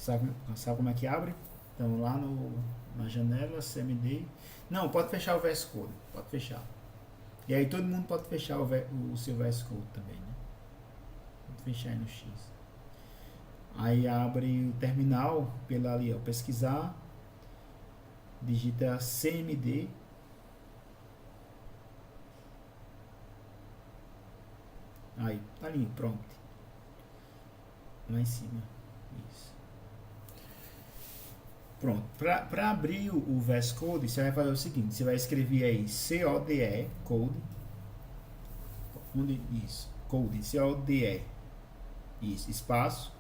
Sabe como é que abre? Então lá na janela CMD. Não, pode fechar o VS Code. Pode fechar. E aí todo mundo pode fechar o seu VS Code também, né? Pode fechar aí no X. Aí abre o terminal pela ali, ó, pesquisar, digita CMD. Aí, tá ali, pronto. Lá em cima. Isso. Pronto. Para abrir o VS Code, você vai fazer o seguinte: você vai escrever aí CODE, Code. Onde? Isso. Code, CODE. Isso, espaço.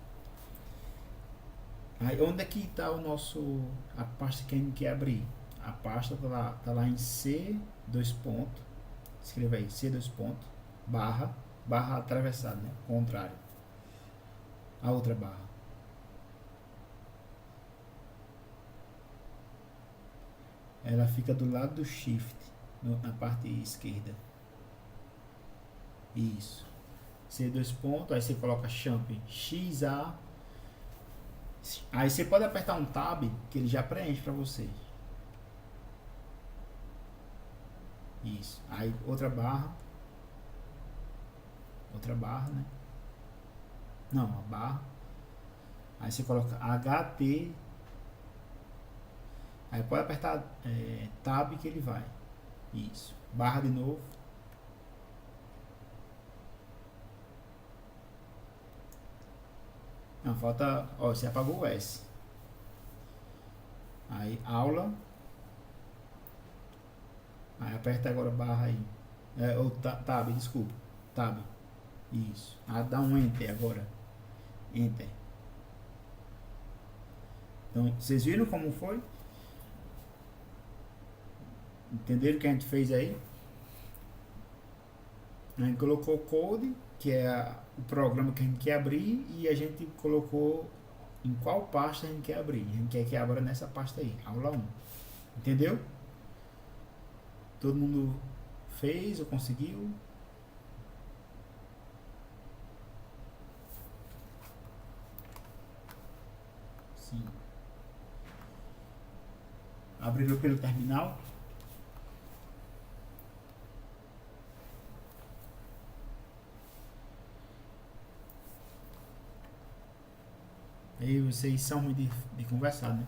Aí, onde é que está a pasta que a gente quer abrir? A pasta tá lá em C, dois pontos. Escreva aí, C, dois pontos, barra atravessada, né? Contrário. A outra barra. Ela fica do lado do Shift, na parte esquerda. Isso. C, dois pontos, aí você coloca champ XA. Aí você pode apertar um tab que ele já preenche para você. Isso. Aí outra barra, né? Não, a barra. Aí você coloca HT. Aí pode apertar tab que ele vai. Isso. Barra de novo. Não, falta. Ó, você apagou o S. Aí aula. Aí aperta agora barra aí. Ou tab, desculpa. Tab. Isso. Ah, dá um enter agora. Enter. Então, vocês viram como foi? Entenderam o que a gente fez aí? A gente colocou code, que é o programa que a gente quer abrir, e a gente colocou em qual pasta a gente quer abrir. A gente quer que abra nessa pasta aí, aula 1. Entendeu? Todo mundo fez ou conseguiu? Sim. Abriram pelo terminal? Aí vocês são muito de conversar, né?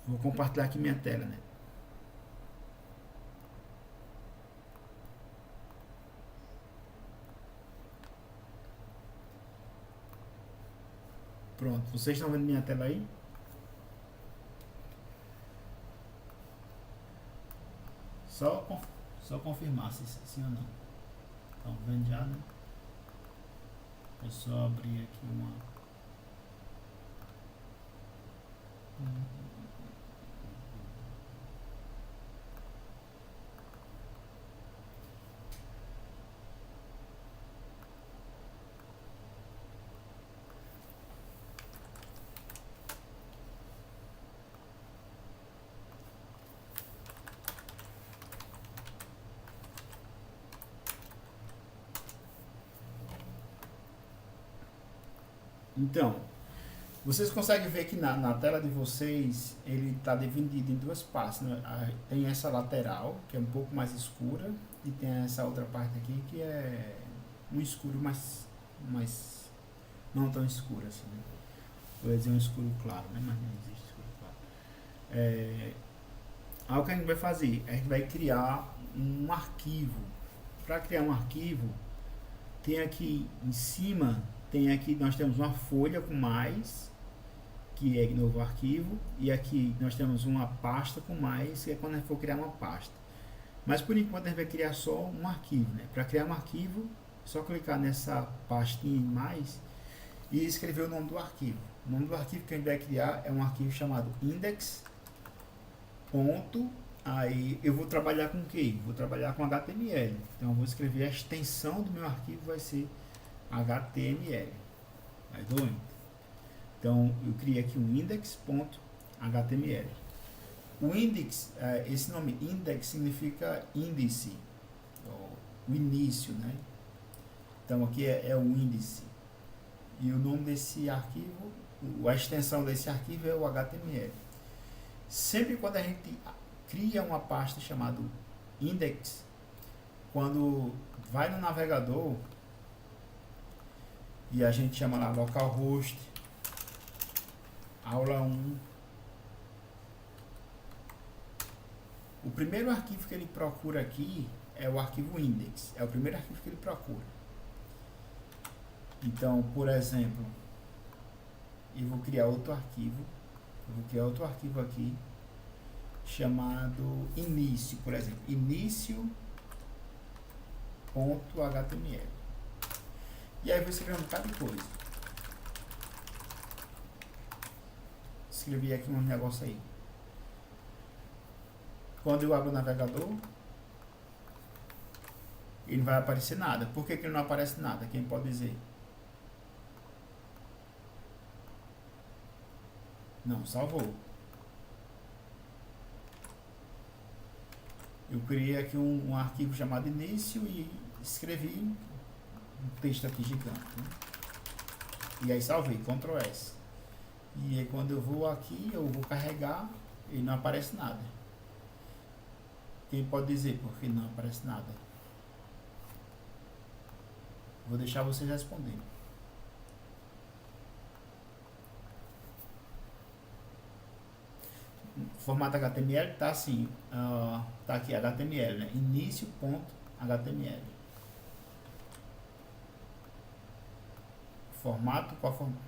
Vou compartilhar aqui minha tela, né? Pronto, vocês estão vendo minha tela aí? Só, só confirmar se sim ou não. Estão vendo já, né? É só abrir aqui uma. Então, vocês conseguem ver que na tela de vocês ele está dividido em duas partes, né? Tem essa lateral, que é um pouco mais escura, e tem essa outra parte aqui que é um escuro mais não tão escuro assim, né? Eu ia dizer um escuro claro, né? Mas não existe escuro claro. Aí o que a gente vai fazer? A gente vai criar um arquivo. Para criar um arquivo, tem aqui em cima, nós temos uma folha com mais, que é novo arquivo, e aqui nós temos uma pasta com mais, que é quando a gente for criar uma pasta. Mas por enquanto a gente vai criar só um arquivo, né? Para criar um arquivo, é só clicar nessa pastinha em mais e escrever o nome do arquivo. O nome do arquivo que a gente vai criar é um arquivo chamado index. Aí eu vou trabalhar com o que? Vou trabalhar com HTML. Então eu vou escrever a extensão do meu arquivo, vai ser HTML. Aí dou enter. Então eu criei aqui um index.html. O index, esse nome index significa índice, o início, né? Então aqui é o índice. E o nome desse arquivo, a extensão desse arquivo é o HTML. Sempre quando a gente cria uma pasta chamada index, quando vai no navegador e a gente chama lá localhost, aula 1, o primeiro arquivo que ele procura aqui é o arquivo index, é o primeiro arquivo que ele procura. Então, por exemplo, eu vou criar outro arquivo, aqui chamado início, por exemplo, início.html. E aí eu vou escrever um bocado de coisa. Escrevi aqui um negócio aí. Quando eu abro o navegador, ele não vai aparecer nada. Por que ele não aparece nada? Quem pode dizer? Não, salvou. Eu criei aqui um arquivo chamado início e escrevi um texto aqui gigante, né? E aí salvei, Ctrl S. E aí quando eu vou aqui, eu vou carregar e não aparece nada. Quem pode dizer por que não aparece nada? Vou deixar vocês responderem. Formato HTML tá assim, tá aqui HTML, né? Início.html. Formato, qual formato?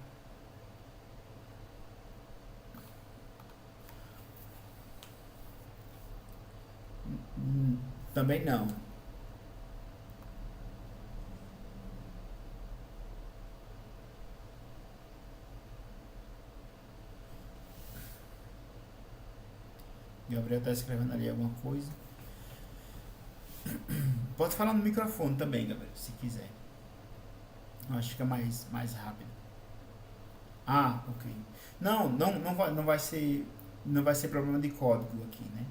Também não. Gabriel está escrevendo ali alguma coisa. Pode falar no microfone também, Gabriel, se quiser. Eu acho que fica mais rápido. Ah, ok. Não vai ser problema de código aqui, né?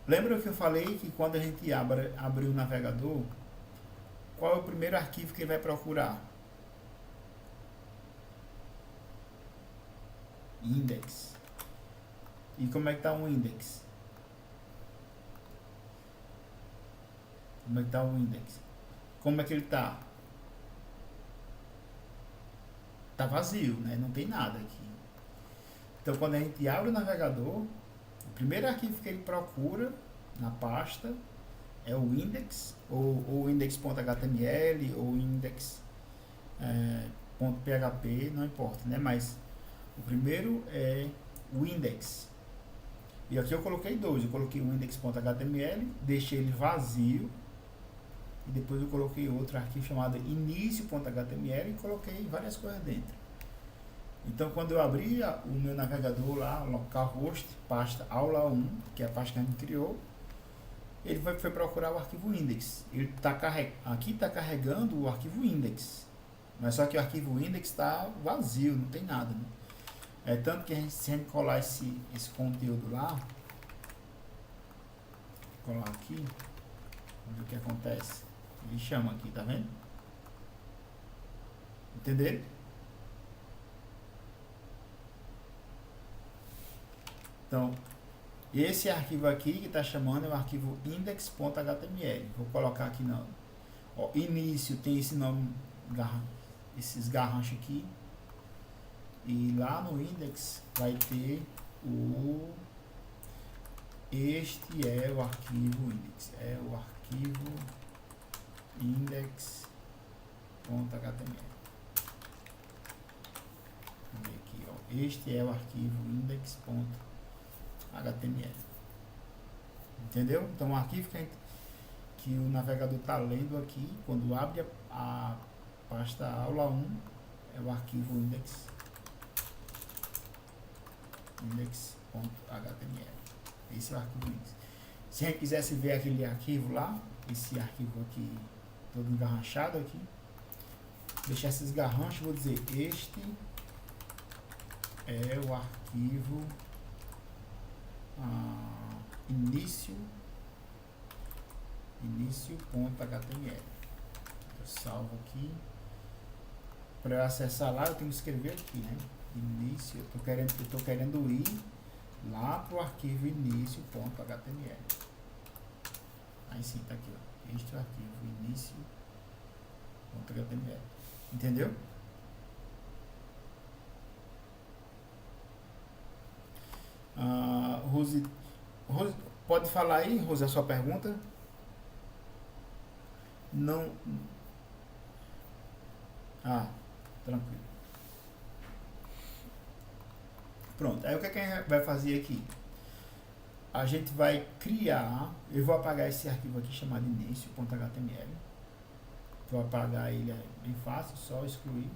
Lembra que eu falei que quando a gente abre o navegador, qual é o primeiro arquivo que ele vai procurar? Index. E como é que está o index? Como é que está o index? Como é que ele está? Está vazio, né? Não tem nada aqui. Então quando a gente abre o navegador, o primeiro arquivo que ele procura na pasta é o index, ou index.html, ou index.php, não importa, né? Mas o primeiro é o index. E aqui eu coloquei dois. Eu coloquei o index.html, deixei ele vazio. E depois eu coloquei outro arquivo chamado início.html e coloquei várias coisas dentro. Então quando eu abri o meu navegador lá, localhost, pasta aula 1, que é a pasta que a gente criou, ele foi procurar o arquivo index. Ele aqui está carregando o arquivo index. Mas só que o arquivo index está vazio, não tem nada, né? É tanto que se a gente colar esse conteúdo lá, colar aqui, vamos ver o que acontece. Ele chama aqui, tá vendo? Entenderam? Então, esse arquivo aqui que está chamando é o arquivo index.html. Vou colocar aqui no início, tem esse nome, esses garranchos aqui. E lá no index vai ter este é o arquivo index, é o arquivo index.html. Vamos ver aqui, ó. Este é o arquivo index.html. Entendeu? Então o arquivo que o navegador está lendo aqui, quando abre a pasta aula 1, é o arquivo index.html. Esse é o arquivo index. Se a gente quisesse ver aquele arquivo lá, esse arquivo aqui todo engarranchado aqui, deixar esses garranchos, vou dizer, este é o arquivo início.html. Eu salvo aqui. Para eu acessar lá, eu tenho que escrever aqui, né? Início, eu tô querendo ir lá para o arquivo início.html. Aí sim, tá aqui, ó. Este é o arquivo início.html. Entendeu? Rose, pode falar aí, Rose, a sua pergunta? Não. Tranquilo. Pronto, aí o que a gente vai fazer aqui? A gente vai criar, eu vou apagar esse arquivo aqui chamado início.html. Vou apagar ele, é bem fácil, só excluir,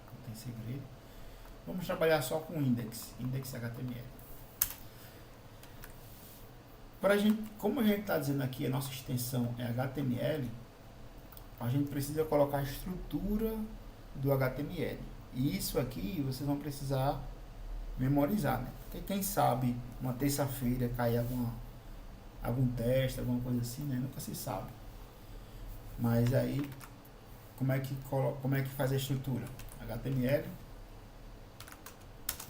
não tem segredo. Vamos trabalhar só com index.html. Como a gente está dizendo aqui, a nossa extensão é HTML, a gente precisa colocar a estrutura do HTML. E isso aqui vocês vão precisar memorizar, né? Porque quem sabe uma terça-feira cair algum teste, alguma coisa assim, né? Nunca se sabe. Mas aí, como é que faz a estrutura? HTML,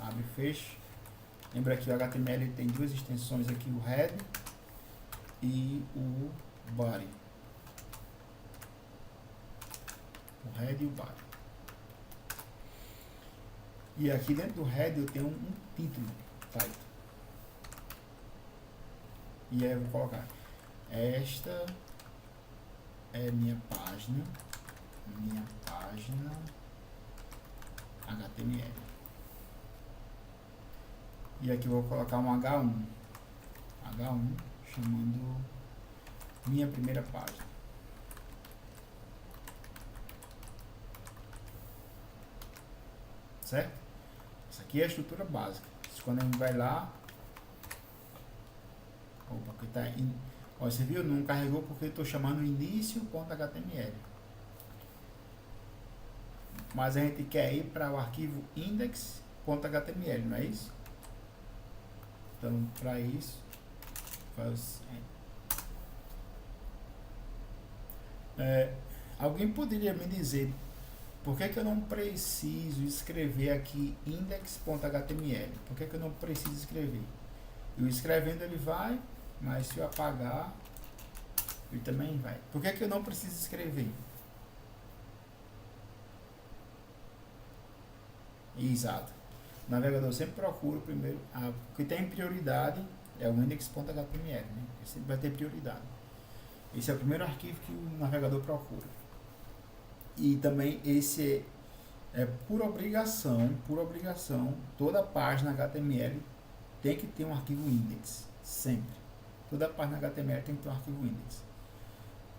abre e fecha. Lembra que o HTML tem duas extensões aqui, o head e o body. O head e o body. E aqui dentro do head eu tenho um título, title. E aí eu vou colocar: esta é minha página HTML. E aqui eu vou colocar um H1 chamando minha primeira página. Certo? Essa aqui é a estrutura básica. Quando a gente vai lá, opa, que tá in, ó, você viu? Não carregou porque eu estou chamando início.html. Mas a gente quer ir para o arquivo index.html, não é isso? Então, para isso, alguém poderia me dizer por que eu não preciso escrever aqui index.html? Por que eu não preciso escrever? Eu escrevendo ele vai, mas se eu apagar, ele também vai. Por que eu não preciso escrever? Exato. O navegador sempre procura primeiro, o que tem prioridade é o index.html, né? Ele sempre vai ter prioridade. Esse é o primeiro arquivo que o navegador procura. E também esse é por obrigação, toda página HTML tem que ter um arquivo index, sempre. Toda página HTML tem que ter um arquivo index.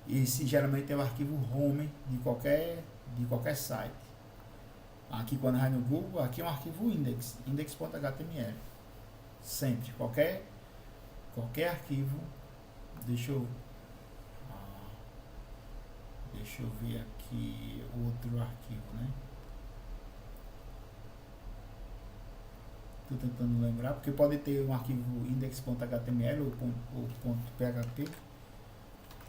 Esse geralmente é o arquivo home de qualquer site. Aqui quando vai no Google, aqui é um arquivo index.html. Sempre, qualquer arquivo. Deixa eu ver aqui outro arquivo, né? Estou tentando lembrar, porque pode ter um arquivo index.html ou .php. Deixa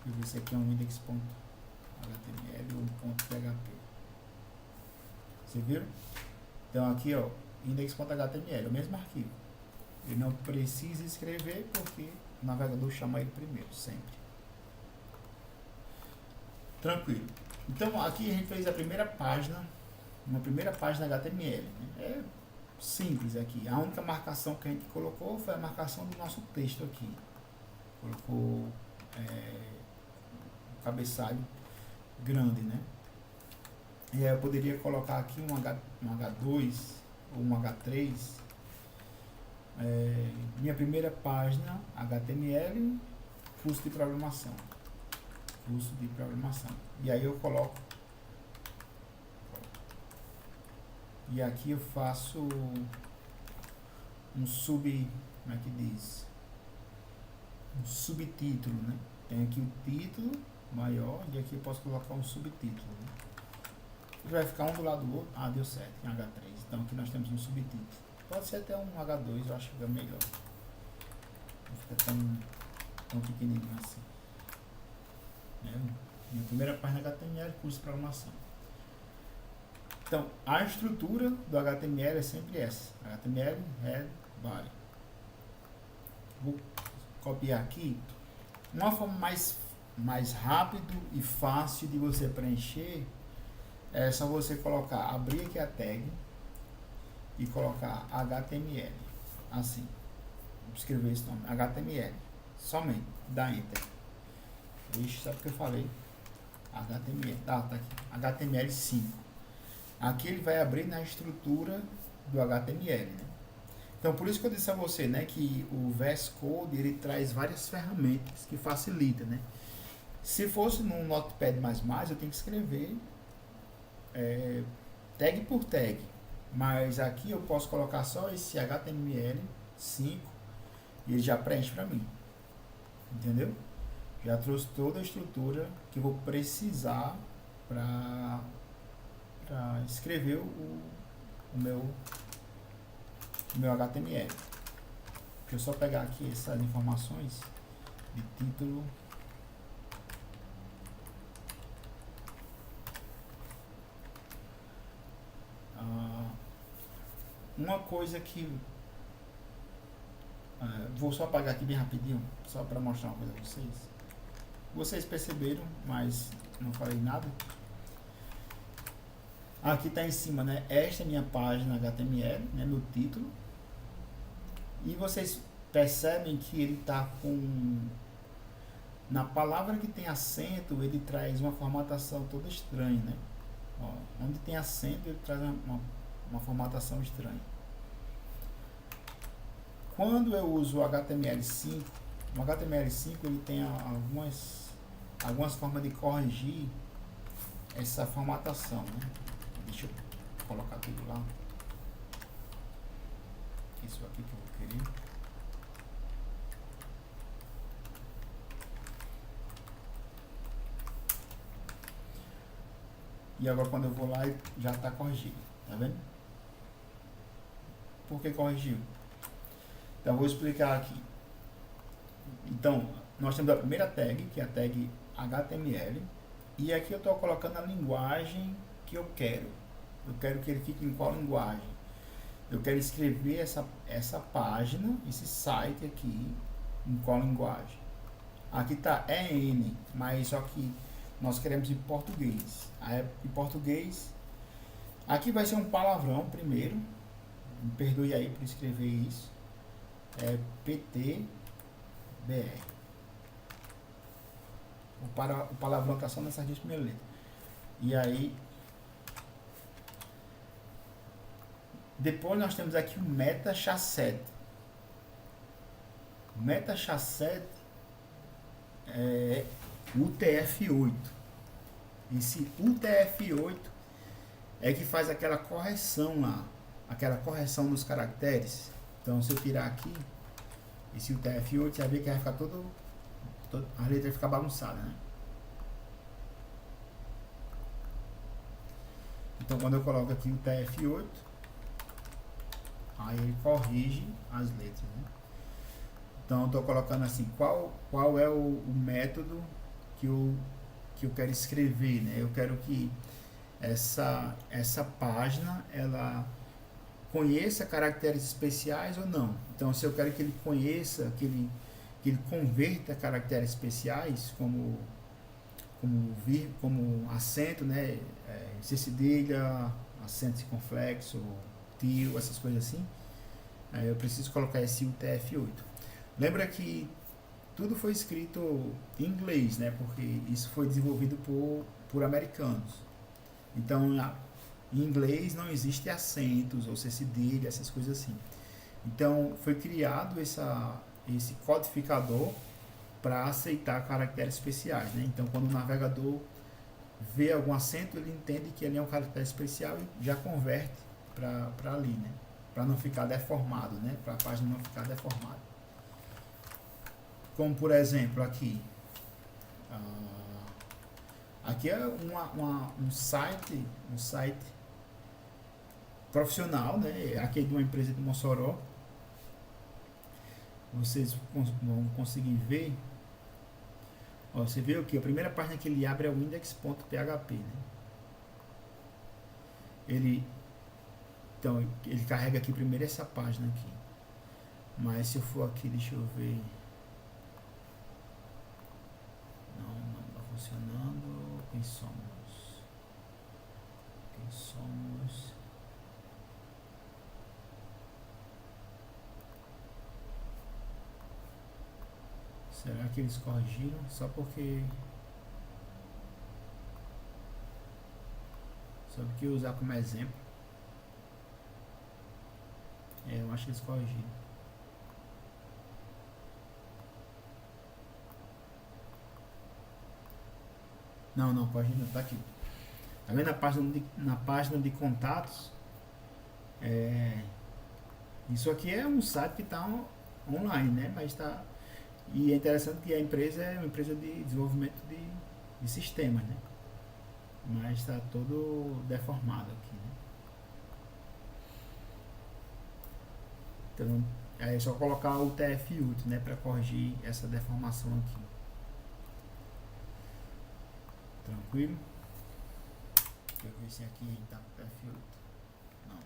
eu ver se aqui é um index.html ou .php. Você viu? Então aqui, ó, index.html, o mesmo arquivo. Ele não precisa escrever porque o navegador chama ele primeiro, sempre. Tranquilo. Então aqui a gente fez a primeira página, uma primeira página HTML. Né? É simples aqui. A única marcação que a gente colocou foi a marcação do nosso texto aqui. Colocou um cabeçalho grande, né? E aí eu poderia colocar aqui um H2 ou um H3. Minha primeira página HTML, curso de programação. E aí eu coloco. E aqui eu faço um como é que diz? Um subtítulo, né? Tem aqui o título maior e aqui eu posso colocar um subtítulo, né? Vai ficar um do lado do outro. Deu certo, em H3. Então aqui nós temos um subtítulo. Pode ser até um H2, eu acho que é melhor. não fica tão pequenininho assim. Né? Minha primeira página HTML, curso de programação. Então, a estrutura do HTML é sempre essa. HTML, head, body. Vou copiar aqui. Uma forma mais rápido e fácil de você preencher é só você colocar, abrir aqui a tag e colocar HTML. Assim. Vou escrever esse nome, HTML. Somente. Dá Enter. Ixi, sabe o que eu falei? HTML. Tá aqui. HTML5. Aqui ele vai abrir na estrutura do HTML, né? Então, por isso que eu disse a você, né, que o VS Code, ele traz várias ferramentas que facilita, né? Se fosse no Notepad++, eu tenho que escrever tag por tag. Mas aqui eu posso colocar só esse HTML5 e ele já preenche para mim. Entendeu? Já trouxe toda a estrutura que eu vou precisar para escrever o meu HTML. Deixa eu só pegar aqui essas informações de título. Uma coisa que vou só apagar aqui bem rapidinho, só para mostrar uma coisa a vocês. Vocês perceberam, mas não falei nada. Aqui está em cima, né? Esta é minha página HTML, né? Meu título. E vocês percebem que ele está com... Na palavra que tem acento, ele traz uma formatação toda estranha, né? Ó, onde tem acento, ele traz uma formatação estranha. Quando eu uso o HTML5, o HTML5 ele tem algumas formas de corrigir essa formatação, né? Deixa eu colocar tudo lá. Isso aqui que eu vou querer. E agora quando eu vou lá, já está corrigido. Tá vendo? Por que corrigiu? Então, eu vou explicar aqui. Então, nós temos a primeira tag, que é a tag HTML. E aqui eu estou colocando a linguagem que eu quero. Eu quero que ele fique em qual linguagem? Eu quero escrever essa página, esse site aqui, em qual linguagem? Aqui está EN, mas só que nós queremos em português. Aí, em português, aqui vai ser um palavrão primeiro. Me perdoe aí por escrever isso. É PTBR. O palavrão está só nessas duas primeiras letras. E aí, depois nós temos aqui o meta-chasset. O meta-chasset é UTF-8. Esse UTF-8 é que faz aquela correção lá, aquela correção dos caracteres. Então, se eu tirar aqui esse UTF-8, você vai ver que vai ficar a letra vai ficar bagunçada, né? Então, quando eu coloco aqui o UTF-8, aí ele corrige as letras, né? Então, eu estou colocando assim, qual é o método que eu quero escrever, né? Eu quero que essa página, ela conheça caracteres especiais ou não. Então, se eu quero que ele conheça, que ele converta caracteres especiais, como acento, né? C cedilha, acento circunflexo, tio, essas coisas assim. Aí eu preciso colocar esse UTF-8. Lembra que tudo foi escrito em inglês, né? Porque isso foi desenvolvido por americanos. Então, em inglês não existe acentos ou C cedilha, essas coisas assim. Então, foi criado esse codificador para aceitar caracteres especiais, né? Então, quando o navegador vê algum acento, ele entende que ele é um caractere especial e já converte para ali, né? Para não ficar deformado, né? Para a página não ficar deformada. Como, por exemplo, aqui. Aqui é um site profissional, né? Aqui é de uma empresa de Mossoró. vocês vão conseguir ver. Ó, você vê o que? A primeira página que ele abre é o index.php, né? Então, ele carrega aqui primeiro essa página aqui. Mas se eu for aqui, deixa eu ver. Não está funcionando. Quem somos? Quem somos? Será que eles corrigiram? Só porque eu usar como exemplo. Eu acho que eles corrigiram. Não, corrigiram, tá aqui. Tá vendo na página de contatos? Isso aqui é um site que está online, né? Mas tá. E é interessante que a empresa é uma empresa de desenvolvimento de sistemas, né? Mas está todo deformado aqui, né? Então, é só colocar o TF8, né? Para corrigir essa deformação aqui. Tranquilo? Deixa eu ver se aqui está com TF8. Não.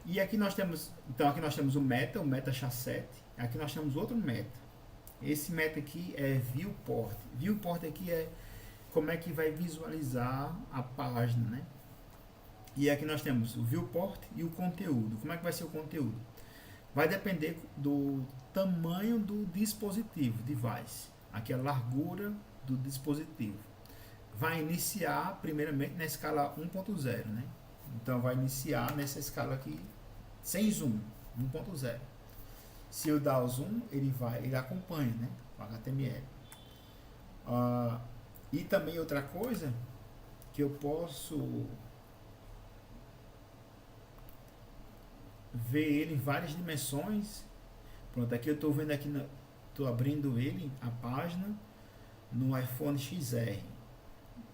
E aqui nós temos, então aqui nós temos o meta SHA-7. Aqui nós temos outro meta. Esse meta aqui é viewport. Viewport aqui é como é que vai visualizar a página, né? E aqui nós temos o viewport e o conteúdo. Como é que vai ser o conteúdo? Vai depender do tamanho do dispositivo, device. Aqui é a largura do dispositivo. Vai iniciar primeiramente na escala 1.0, né? Então vai iniciar nessa escala aqui sem zoom, 1.0. Se eu dar o zoom, ele acompanha, né? O HTML. E também outra coisa que eu posso ver ele em várias dimensões. Pronto, aqui eu estou vendo aqui, estou abrindo ele, a página, no iPhone XR.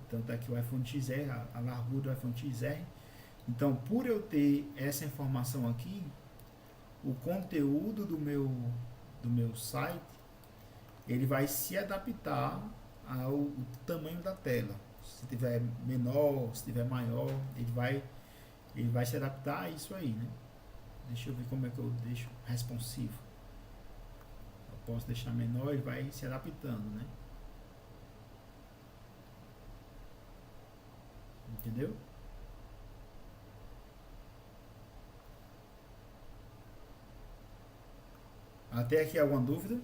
Então tá aqui o iPhone XR, a largura do iPhone XR. Então, por eu ter essa informação aqui, o conteúdo do meu site, ele vai se adaptar ao tamanho da tela. Se tiver menor, se tiver maior, ele vai se adaptar a isso aí, né? Deixa eu ver como é que eu deixo responsivo. Eu posso deixar menor, ele vai se adaptando, né? Entendeu? Até aqui alguma dúvida?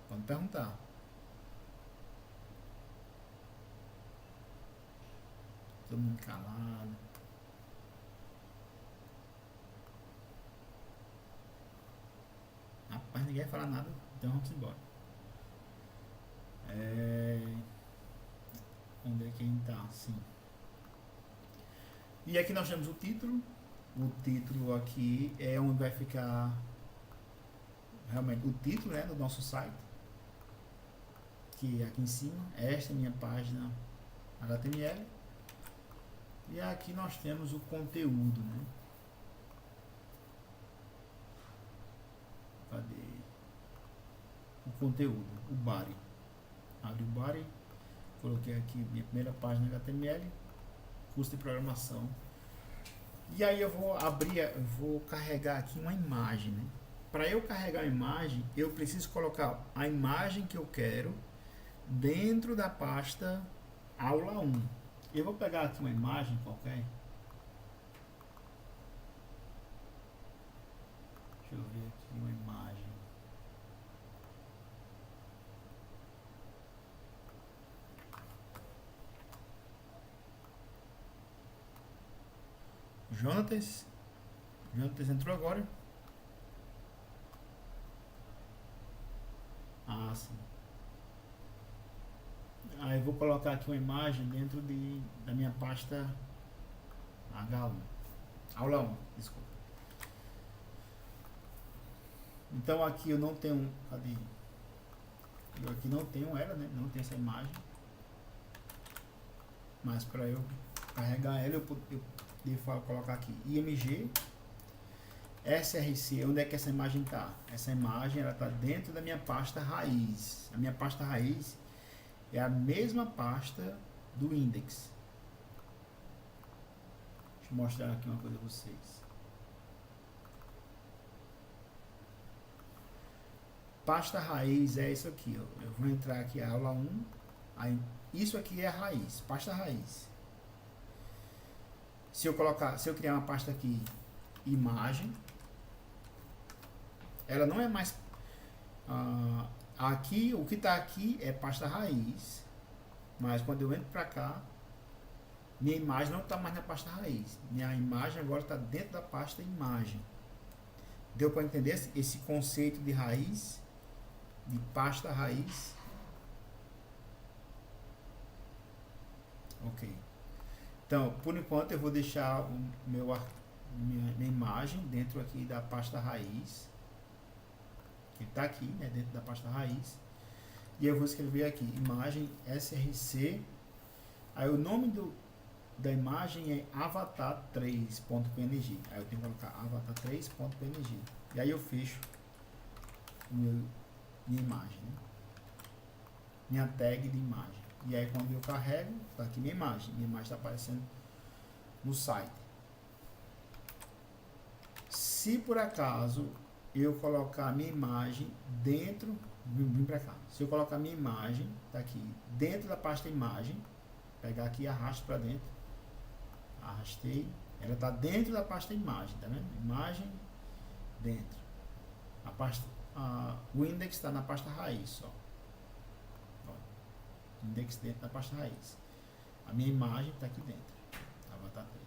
Pode perguntar. Todo mundo calado. Rapaz, ninguém vai falar nada, então vamos embora. Onde é que a gente tá? Sim. E aqui nós temos o título. O título aqui é onde vai ficar realmente o título, né, do nosso site, que é aqui em cima. Esta é a minha página HTML. E aqui nós temos o conteúdo, né? Cadê? O conteúdo, o body. Abre o body. Coloquei aqui minha primeira página HTML, curso de programação. E aí eu vou carregar aqui uma imagem, né? Para eu carregar a imagem, eu preciso colocar a imagem que eu quero dentro da pasta aula 1. Eu vou pegar aqui uma imagem qualquer. Deixa eu ver aqui uma imagem. Jonatas entrou agora. Ah, sim. Aí eu vou colocar aqui uma imagem dentro da minha pasta H1. Aula 1, desculpa. Então aqui eu não tenho. Cadê? Eu aqui não tenho ela, né? Não tenho essa imagem. Mas para eu carregar ela, eu devo colocar aqui img src. Onde é que essa imagem está? Essa imagem ela está dentro da minha pasta raiz. A minha pasta raiz é a mesma pasta do index. Deixa eu mostrar aqui uma coisa para vocês. Pasta raiz é isso aqui, ó. Eu vou entrar aqui a aula 1. Aí, isso aqui é a raiz, pasta raiz. Se eu criar uma pasta aqui, imagem, ela não é mais aqui, o que está aqui é pasta raiz, mas quando eu entro para cá, minha imagem não está mais na pasta raiz, minha imagem agora está dentro da pasta imagem. Deu para entender esse conceito de raiz, de pasta raiz? Ok. Então, por enquanto eu vou deixar minha imagem dentro aqui da pasta raiz, que está aqui, né, dentro da pasta raiz, e eu vou escrever aqui imagem src. Aí o nome da imagem é avatar3.png. Aí eu tenho que colocar avatar3.png, e aí eu fecho minha imagem, né? Minha tag de imagem. E aí quando eu carrego, tá aqui minha imagem está aparecendo no site. Se por acaso eu colocar minha imagem dentro, vim para cá. Se eu colocar minha imagem, tá aqui dentro da pasta imagem, pegar aqui e arrasto para dentro, arrastei, ela tá dentro da pasta imagem, tá vendo? Imagem dentro. O index está na pasta raiz só. Index dentro da pasta raiz. A minha imagem está aqui dentro, avatar 3.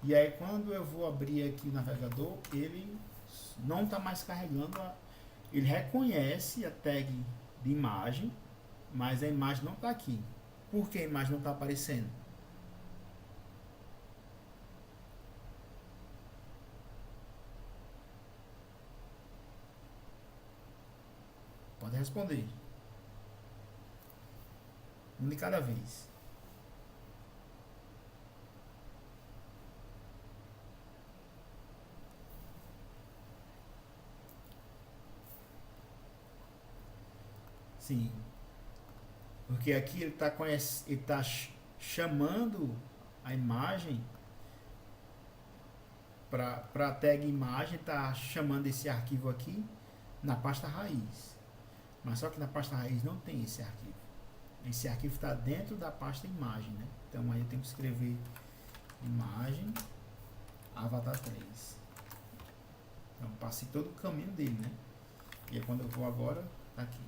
E aí quando eu vou abrir aqui o navegador, ele não está mais carregando, ele reconhece a tag de imagem, mas a imagem não está aqui. Por que a imagem não está aparecendo? Pode responder. Um de cada vez. Sim. Porque aqui ele está chamando a imagem para a tag imagem, está chamando esse arquivo aqui na pasta raiz. Mas só que na pasta raiz não tem esse arquivo. Esse arquivo está dentro da pasta imagem, né? Então aí eu tenho que escrever imagem avatar 3. Então passei todo o caminho dele, né? E aí quando eu vou agora, tá aqui.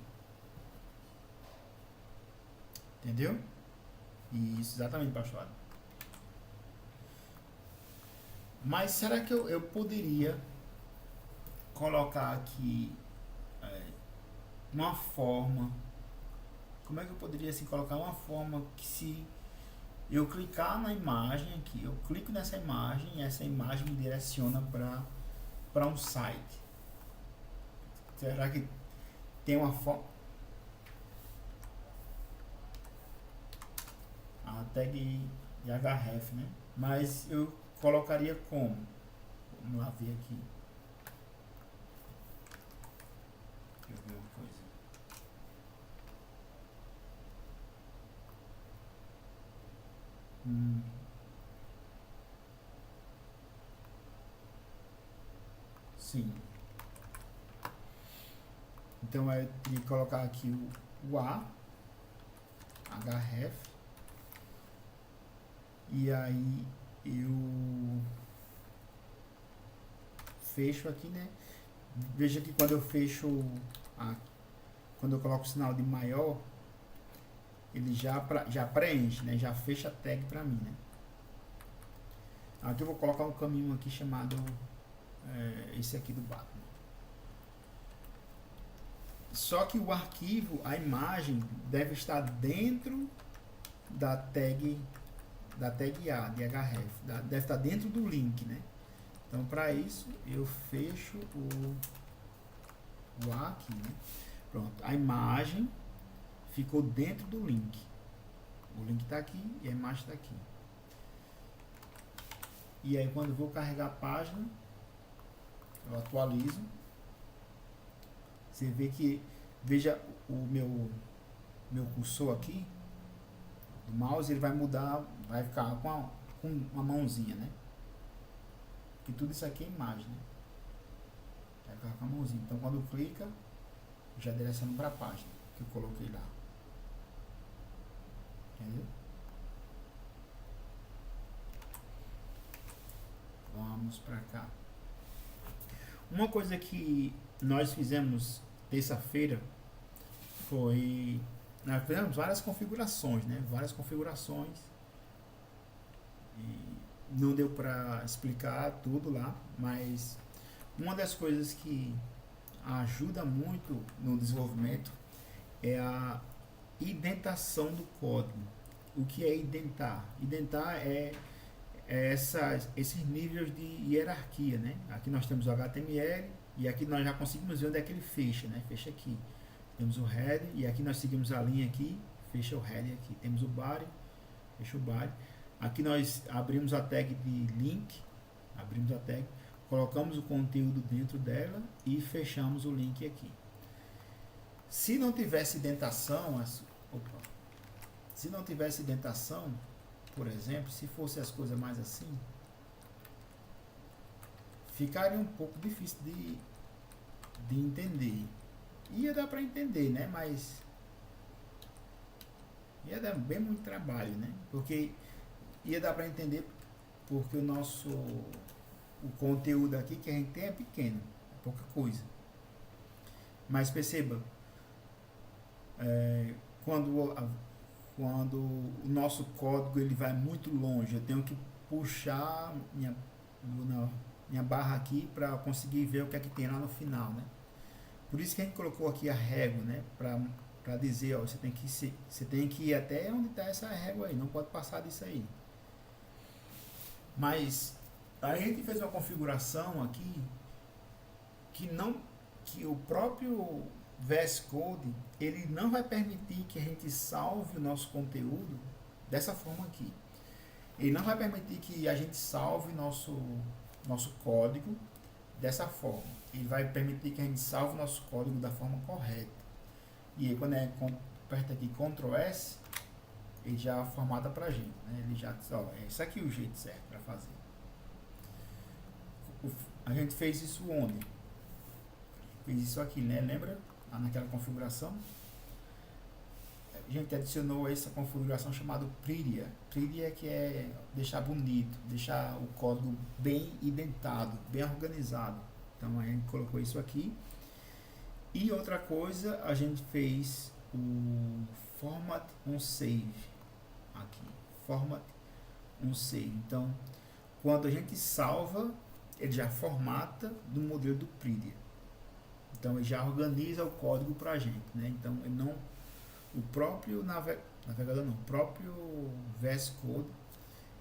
Entendeu? Isso, exatamente, pastor. Mas será que eu poderia colocar aqui uma forma? Como é que eu poderia assim, colocar uma forma que se eu clicar na imagem aqui, eu clico nessa imagem e essa imagem me direciona para um site? Será que tem uma forma? A tag de href, né? Mas eu colocaria como? Vamos lá ver aqui. Deixa eu ver uma coisa. Sim. Então eu teria que colocar aqui o A, href, e aí eu fecho aqui, né? Veja que quando eu fecho, quando eu coloco o sinal de maior, ele já preenche, né? Já fecha a tag para mim, né? Aqui eu vou colocar um caminho aqui chamado esse aqui do Batman. Só que o arquivo, a imagem deve estar dentro da tag A, de href, deve estar dentro do link, né? Então para isso eu fecho o A aqui, né? Pronto, a imagem ficou dentro do link. O link está aqui e a imagem está aqui. E aí quando eu vou carregar a página, eu atualizo. Você vê que, veja o meu cursor aqui do mouse, ele vai mudar, vai ficar com uma mãozinha, né? Porque tudo isso aqui é imagem, né? Vai ficar com a mãozinha. Então quando clica, já direciona para a página que eu coloquei lá. Entendeu? Vamos para cá. Uma coisa que nós fizemos terça-feira foi... Nós fizemos várias configurações, né? Várias configurações. E não deu para explicar tudo lá, mas uma das coisas que ajuda muito no desenvolvimento é a indentação do código. O que é indentar? Indentar é esses níveis de hierarquia, né? Aqui nós temos o HTML e aqui nós já conseguimos ver onde é que ele fecha, né? Fecha aqui. Temos o header e aqui nós seguimos a linha aqui, fecha o header aqui. Temos o body, fecha o body. Aqui nós abrimos a tag de link, abrimos a tag, colocamos o conteúdo dentro dela e fechamos o link aqui. Se não tivesse indentação, se não tivesse indentação, por exemplo, se fosse as coisas mais assim, ficaria um pouco difícil de entender. Ia dar para entender, né? Mas ia dar bem muito trabalho, né? Porque ia dar para entender porque o conteúdo aqui que a gente tem é pequeno, é pouca coisa. Mas perceba, quando o nosso código ele vai muito longe, eu tenho que puxar minha barra aqui para conseguir ver o que é que tem lá no final, né? Por isso que a gente colocou aqui a régua, né? Para dizer, ó, você tem que ir até onde está essa régua aí, não pode passar disso aí. Mas a gente fez uma configuração aqui que o próprio VS Code ele não vai permitir que a gente salve o nosso conteúdo dessa forma aqui. Ele não vai permitir que a gente salve nosso código dessa forma. Ele vai permitir que a gente salve o nosso código da forma correta. E aí quando aperta aqui Ctrl S, ele já formata pra gente, né? Ele já diz, ó, esse aqui é o jeito certo para fazer. A gente fez isso onde? Fez isso aqui, né? Lembra? Naquela configuração. A gente adicionou essa configuração chamada Prettier. Prettier que é deixar bonito, deixar o código bem indentado, bem organizado. Então a gente colocou isso aqui. E outra coisa, a gente fez o Format on Save aqui. Format on Save. Então, quando a gente salva, ele já formata no modelo do Prettier. Então ele já organiza o código para a gente, né? Então ele não, o próprio navegador não, o próprio VS Code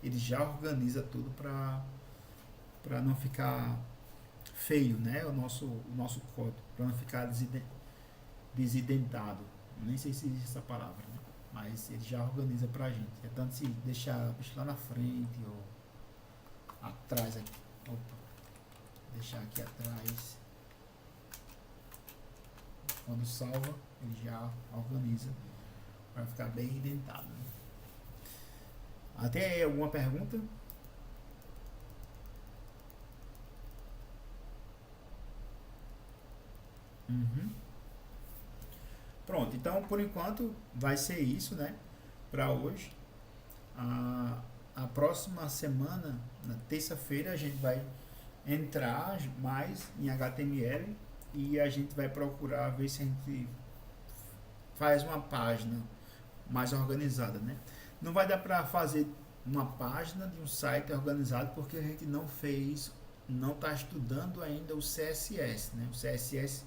ele já organiza tudo para não ficar feio, né? O nosso código, para não ficar desidentado. Nem sei se existe essa palavra, né? Mas ele já organiza para a gente. É tanto se deixar lá na frente ou atrás aqui. Opa, deixar aqui atrás. Quando salva, ele já organiza para ficar bem indentado. Até aí, alguma pergunta? Pronto, então por enquanto vai ser isso, né? Para hoje. A próxima semana, na terça-feira, a gente vai entrar mais em HTML e a gente vai procurar ver se a gente faz uma página mais organizada, né? Não vai dar para fazer uma página de um site organizado porque a gente não está estudando ainda o CSS, né? O CSS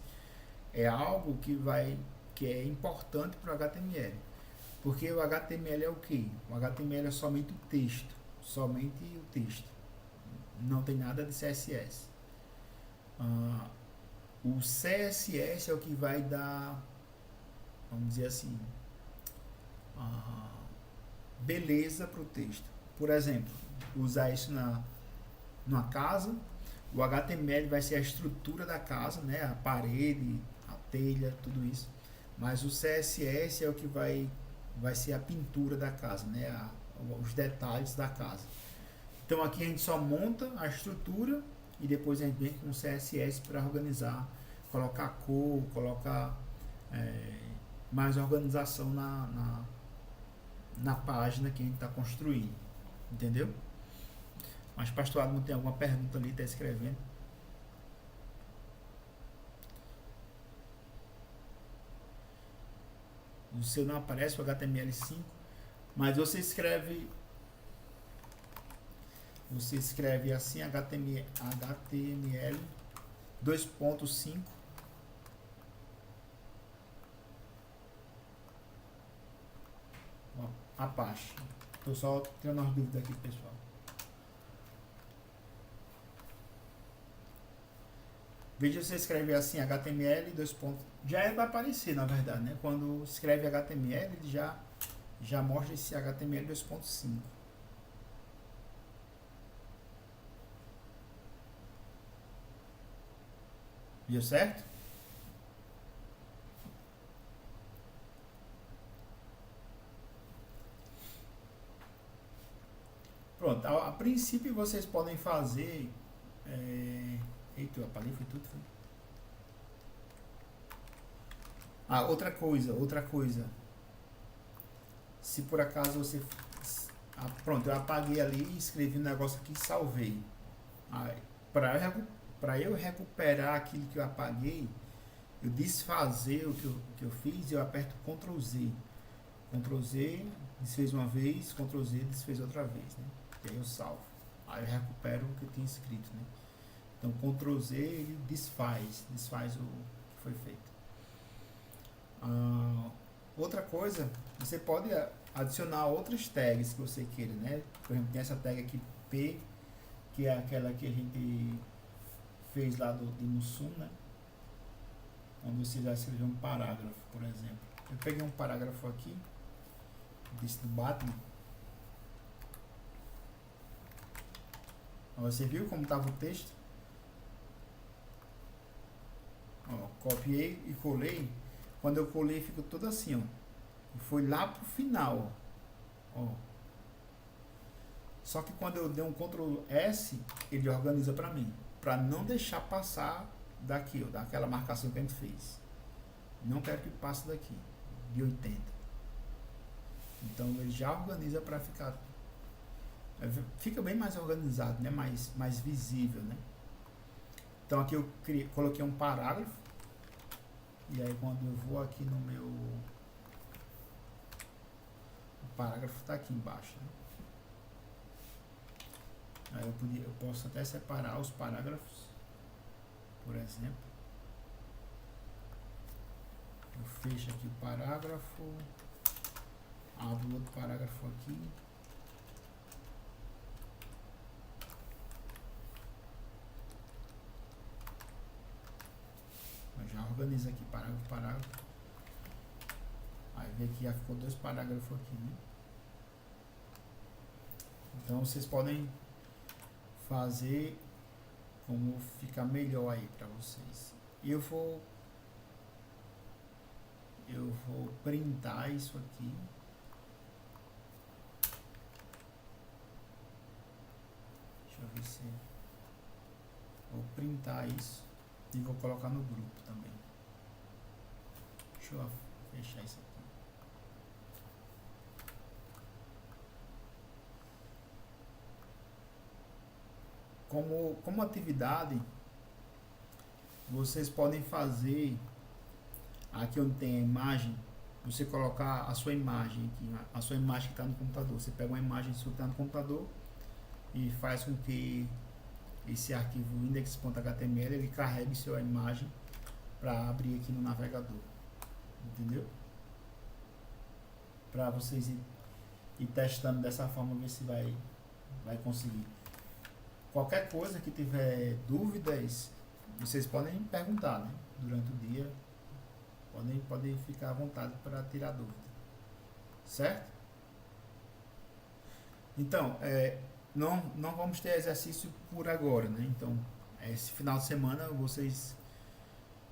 é algo que é importante para o HTML, porque o HTML é o que? O HTML é somente o texto, não tem nada de CSS. O CSS é o que vai dar, vamos dizer assim, beleza para o texto. Por exemplo, usar isso numa casa. O HTML vai ser a estrutura da casa, né? A parede, a telha, tudo isso. Mas o CSS é o que vai ser a pintura da casa, né? Os detalhes da casa. Então aqui a gente só monta a estrutura e depois a gente vem com o CSS para organizar, colocar cor, colocar mais organização na página que a gente está construindo. Entendeu? Mas pastor Adamo tem alguma pergunta ali, está escrevendo. O seu não aparece, o HTML5, mas você escreve assim, HTML 2.5. Apache. Estou só tirando as dúvidas aqui, pessoal. Veja, você escreve assim, HTML 2. Já vai aparecer, na verdade, né? Quando escreve HTML, ele já mostra esse HTML 2.5. Viu certo? Pronto, a princípio vocês podem fazer. Eita, eu apaguei, foi tudo. Outra coisa. Se por acaso você. Pronto, eu apaguei ali, escrevi um negócio aqui e salvei. Para eu recuperar aquilo que eu apaguei, eu desfazer o que eu fiz, eu aperto Ctrl Z. Ctrl Z, desfez uma vez, Ctrl Z, desfez outra vez, né? E aí eu salvo. Aí eu recupero o que eu tinha escrito, né? Então Ctrl Z ele desfaz o que foi feito. Outra coisa, você pode adicionar outras tags que você queira, né? Por exemplo, tem essa tag aqui P, que é aquela que a gente fez lá de Mussum, né? Onde você vai escrever um parágrafo, por exemplo. Eu peguei um parágrafo aqui, desse do Batman. Você viu como estava o texto? Copiei e colei. Quando eu colei, ficou todo assim, foi lá pro final, Só que quando eu dei um Ctrl S, ele organiza para mim, para não deixar passar daqui, daquela marcação que a gente fez. Não quero que passe daqui, de 80. Então ele já organiza para fica bem mais organizado, né? Mais visível, né? Então aqui eu coloquei um parágrafo. E aí quando eu vou aqui no meu... O parágrafo está aqui embaixo, né? Aí eu posso até separar os parágrafos, por exemplo. Eu fecho aqui o parágrafo, abro outro parágrafo aqui. Eu já organizo aqui parágrafo. Aí vê que já ficou 2 parágrafos aqui, né? Então vocês podem fazer como ficar melhor aí para vocês. E eu vou printar isso aqui. Deixa eu ver se vou printar isso e vou colocar no grupo também. Deixa eu fechar isso aqui. Como atividade, vocês podem fazer aqui onde tem a imagem, você colocar a sua imagem aqui, a sua imagem que está no computador. Você pega uma imagem que está no computador e faz com que esse arquivo index.html ele carregue sua imagem para abrir aqui no navegador, entendeu? Para vocês ir testando dessa forma, ver se vai conseguir. Qualquer coisa que tiver dúvidas, vocês podem perguntar, né? Durante o dia, podem ficar à vontade para tirar dúvida, certo? Então, não vamos ter exercício por agora, né? Então, esse final de semana vocês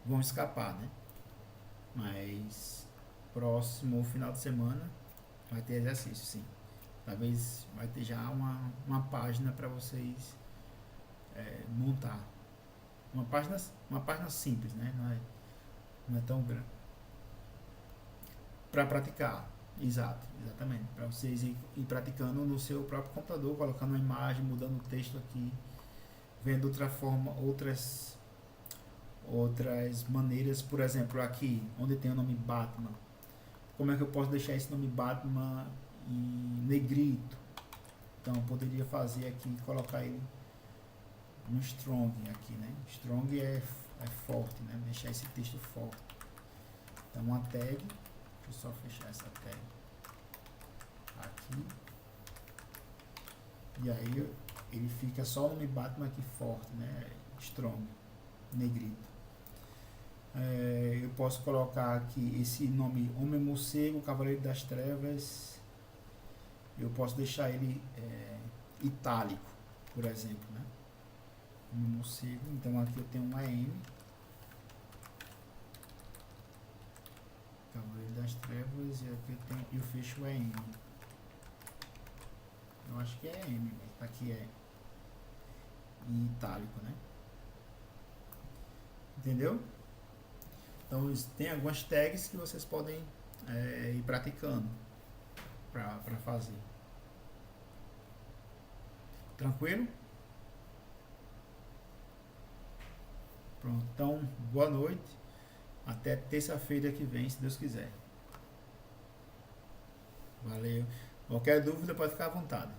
vão escapar, né? Mas próximo final de semana vai ter exercício, sim. Talvez vai ter já uma página para vocês montar. Uma página simples, né? Não é tão grande. Para praticar. Exato, exatamente. Para vocês ir praticando no seu próprio computador, colocando uma imagem, mudando o texto aqui, vendo outra forma, outras maneiras, por exemplo, aqui onde tem o nome Batman. Como é que eu posso deixar esse nome Batman em negrito? Então eu poderia fazer aqui, colocar ele no strong aqui, né? Strong é forte, né? Deixar esse texto forte. Então uma tag, deixa eu só fechar essa tag aqui. E aí ele fica só o nome Batman aqui forte, né? Strong, negrito. Eu posso colocar aqui esse nome Homem Morcego, Cavaleiro das Trevas. Eu posso deixar ele itálico, por exemplo, né? Homem Morcego. Então aqui eu tenho uma M, Cavaleiro das Trevas, e aqui eu fecho a M. Eu acho que é M, mas aqui é em itálico, né? Entendeu? Então tem algumas tags que vocês podem ir praticando para fazer. Tranquilo? Pronto, então boa noite. Até terça-feira que vem, se Deus quiser. Valeu. Qualquer dúvida pode ficar à vontade.